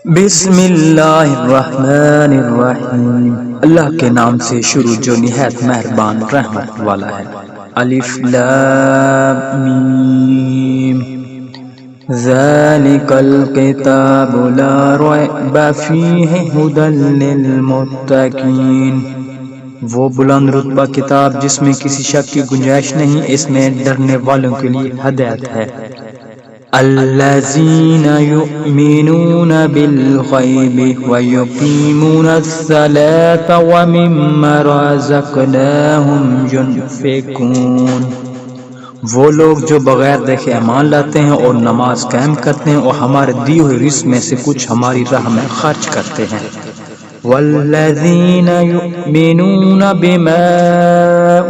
بسم اللہ الرحمن الرحیم، اللہ کے نام سے شروع جو نہایت مہربان رحمت والا ہے۔ الف لام میم، ذالک الکتاب لا ریب فیہ ھدی للمتقین، وہ بلند رتبہ کتاب جس میں کسی شک کی گنجائش نہیں، اس میں ڈرنے والوں کے لیے ہدایت ہے۔ الذین یؤمنون بالغیب ویقیمون الصلاة ومما رزقناہم ینفقون، وہ لوگ جو بغیر دیکھے ایمان لاتے ہیں اور نماز قائم کرتے ہیں اور ہمارے دیے ہوئے رزق میں سے کچھ ہماری راہ میں خرچ کرتے ہیں۔ والذین یؤمنون بما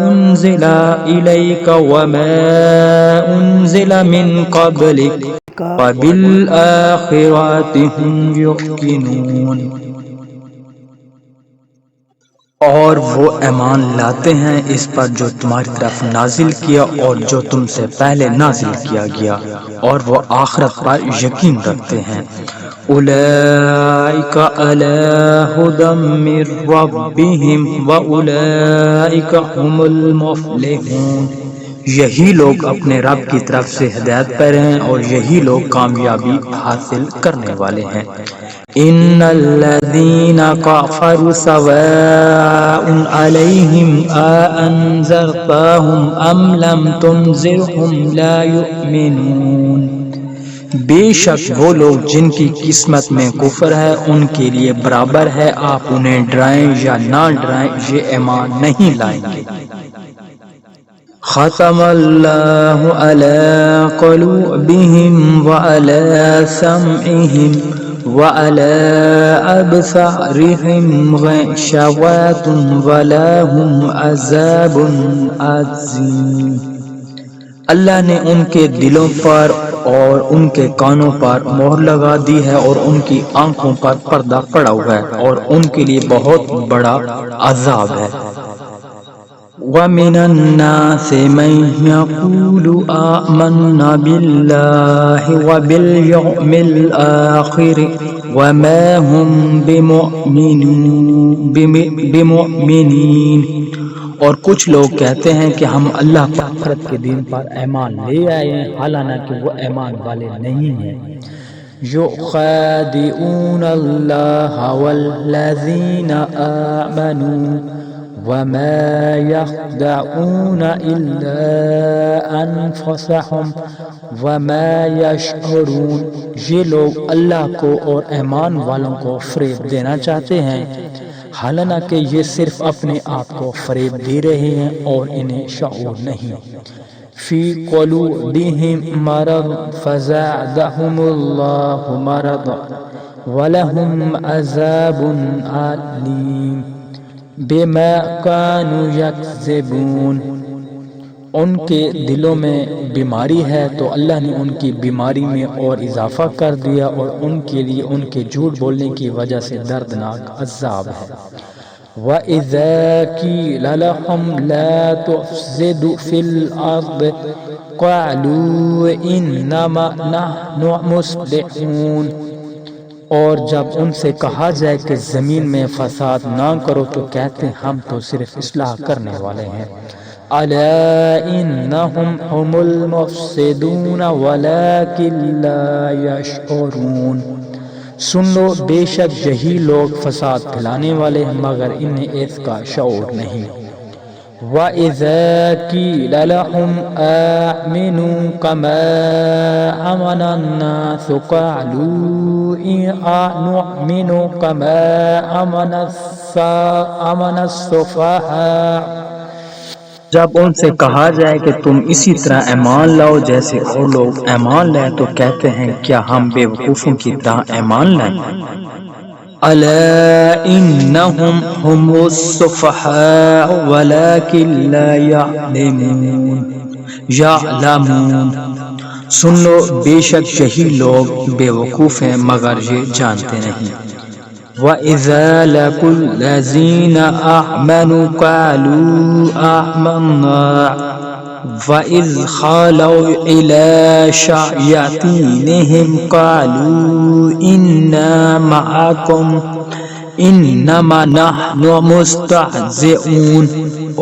انزل الیک وما انزل من قبلک وبالآخرۃ ھم یوقنون، اور وہ ایمان لاتے ہیں اس پر جو تمہاری طرف نازل کیا اور جو تم سے پہلے نازل کیا گیا، اور وہ آخرت پر یقین رکھتے ہیں۔ اولئک علی ھدی من ربہم واولئک ھم المفلحون، یہی لوگ اپنے رب کی طرف سے ہدایت پر ہیں اور یہی لوگ کامیابی حاصل کرنے والے ہیں۔ ان الذین کفروا سواء علیہم اانذرتہم ام لم تنذرہم لا یؤمنون، بے شک وہ لوگ جن کی قسمت میں کفر ہے ان کے لیے برابر ہے، آپ انہیں ڈرائیں یا نہ ڈرائیں یہ ایمان نہیں لائیں گے۔ ختم اللہ علی قلوبہم وعلی سمعہم وعلی ابصارہم غشاوۃ ولہم عذاب عظیم، اللہ نے ان کے دلوں پر اور ان کے کانوں پر مہر لگا دی ہے اور ان کی آنکھوں پر پردہ پڑا ہوا ہے اور ان کے لیے بہت بڑا عذاب ہے۔ وَمِنَ النَّاسِ مَن يَقُولُ آمَنَّا بِاللَّهِ وَبِالْيَوْمِ الْآخِرِ وَمَا هُم بِمُؤْمِنِينَ، اور کچھ لوگ کہتے ہیں کہ ہم اللہ پر آخرت کے دن پر ایمان لے آئے ہیں، حالانکہ وہ ایمان والے نہیں ہیں۔ یخادعون اللہ والذین آمنوا وما يخدعون الا انفسهم وما يشعرون، یہ لوگ اللہ کو اور ایمان والوں کو فریب دینا چاہتے ہیں، حالانکہ یہ صرف اپنے آپ کو فریب دے رہے ہیں اور انہیں شعور نہیں۔ فی قلوبہم مرض فزادہم اللہ مرضا ولہم عذاب علیم بما كانوا یکذبون، ان کے دلوں میں بیماری ہے تو اللہ نے ان کی بیماری میں اور اضافہ کر دیا اور ان کے لیے ان کے جھوٹ بولنے کی وجہ سے دردناک عذاب ہے۔ وَإِذَا قِيلَ لَهُمْ لَا تُفْسِدُوا فِي الْأَرْضِ قَالُوا إِنَّمَا نَحْنُ مُصْلِحُونَ، اور جب ان سے کہا جائے کہ زمین میں فساد نہ کرو تو کہتے ہیں ہم تو صرف اصلاح کرنے والے ہیں۔ الا انہم ھم المفسدون ولکن لا یشعرون، سن لو بے شک یہی لوگ فساد پھیلانے والے ہیں مگر انہیں اس کا شعور نہیں۔ وَإِذَا قِيلَ لَهُمْ آمِنُوا كَمَا آمَنَ النَّاسُ قَالُوا أَنُؤْمِنُ كَمَا آمَنَ السُّفَهَاءُ، جب ان سے کہا جائے کہ تم اسی طرح ایمان لاؤ جیسے اور لوگ ایمان لائے تو کہتے ہیں کیا ہم بے وقوفوں کی طرح ایمان لائیں؟ الا انہم ھم السفہاء ولکن لا یعلمون، سن لو بے شک یہی لوگ بے وقوف ہیں مگر یہ جانتے نہیں۔ وَإِذَا لَقُوا الَّذِينَ آمَنُوا قَالُوا آمَنَّا وَإِذْ خَلَوْا إِلَىٰ شَيَاطِينِهِمْ قَالُوا إِنَّا مَعَكُمْ إِنَّمَا نَحْنُ مُسْتَهْزِئُونَ۔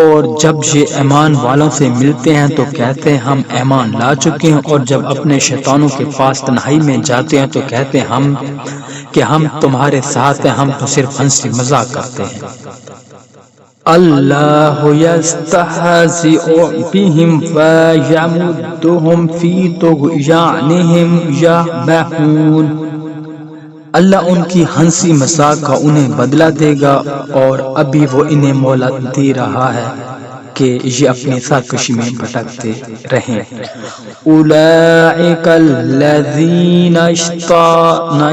اور جب یہ ایمان والوں سے ملتے ہیں تو کہتے ہیں ہم ایمان لا چکے ہیں، اور جب اپنے شیطانوں کے پاس تنہائی میں جاتے ہیں تو کہتے ہیں ہم تمہارے ساتھ ہیں، ہم تو صرف ہنسی مذاق کرتے ہیں۔ اللہ یستہزئ بہم فیمدہم فی طغیانہم یعمہون۔ اللہ ان کی ہنسی مذاق کا انہیں بدلہ دے گا، اور ابھی وہ انہیں مہلت دے رہا ہے کہ یہ اپنی سرکشی میں بھٹکتے رہیں۔ اولئک الذین اشتروا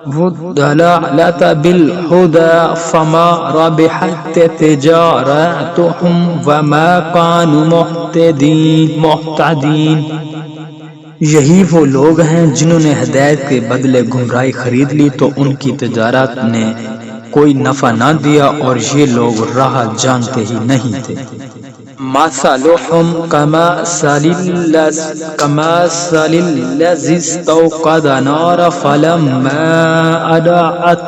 الضلالۃ بالہدی فما ربحت تجارتہم وما کانوا مہتدین۔ یہی وہ لوگ ہیں جنہوں نے ہدایت کے بدلے گمراہی خرید لی تو ان کی تجارت نے کوئی نفع نہ دیا، اور یہ لوگ راہ جانتے ہی نہیں تھے۔ مثلہم کمثل الذی استوقد نارا فلما اضاءت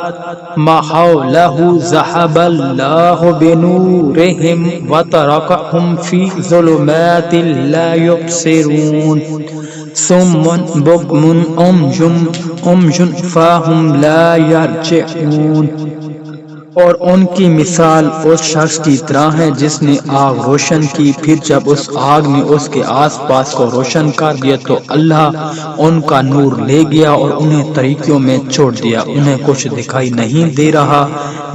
ما حولہ ذہب اللہ بنورہم وترکہم فی ظلمات لا یبصرون۔ صم بکم عمي فهم لا يرجعون۔ اور ان کی مثال اس شخص کی طرح ہے جس نے آگ روشن کی، پھر جب اس آگ نے اس کے آس پاس کو روشن کر دیا تو اللہ ان کا نور لے گیا اور انہیں تاریکیوں میں چھوڑ دیا، انہیں کچھ دکھائی نہیں دے رہا،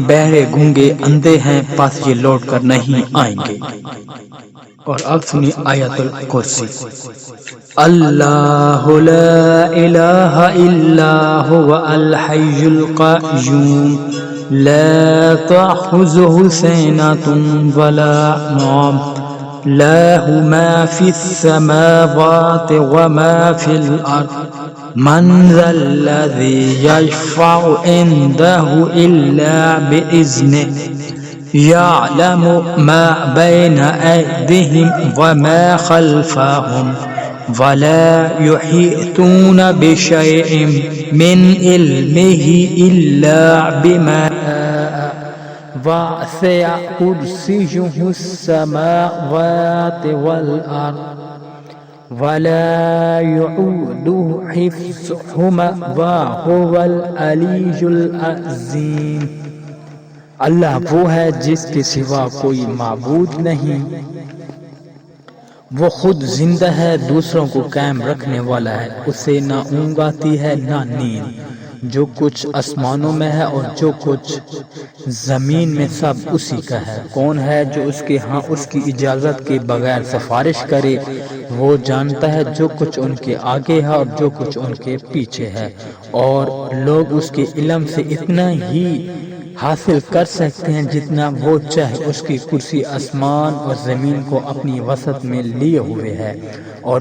بہرے گونگے اندھے ہیں، پس یہ لوٹ کر نہیں آئیں گے۔ اور اب سنی آیت الکرسی۔ اللہ لا الہ الا هو الحی القیوم لا تأخذه سنة ولا نوم له ما في السماوات وما في الأرض من ذا الذي يشفع عنده إلا بإذنه يعلم ما بين أيديهم وما خلفهم ولا يحيطون بشيء من علمه إلا بما وسع كرسيه السماوات والأرض ولا يؤوده حفظهما وهو العلي العظيم۔ اللہ وہ ہے جس کے سوا کوئی معبود نہیں، وہ خود زندہ ہے، دوسروں کو قائم رکھنے والا ہے، اسے نہ اونگ آتی ہے نہ نیند، جو کچھ آسمانوں میں ہے اور جو کچھ زمین میں سب اسی کا ہے۔ کون ہے جو اس کے ہاں اس کی اجازت کے بغیر سفارش کرے؟ وہ جانتا ہے جو کچھ ان کے آگے ہے اور جو کچھ ان کے پیچھے ہے، اور لوگ اس کے علم سے اتنا ہی حاصل کر سکتے ہیں جتنا وہ چاہے۔ اس کی کرسی آسمان اور زمین کو اپنی وسعت میں لیے ہوئے ہے، اور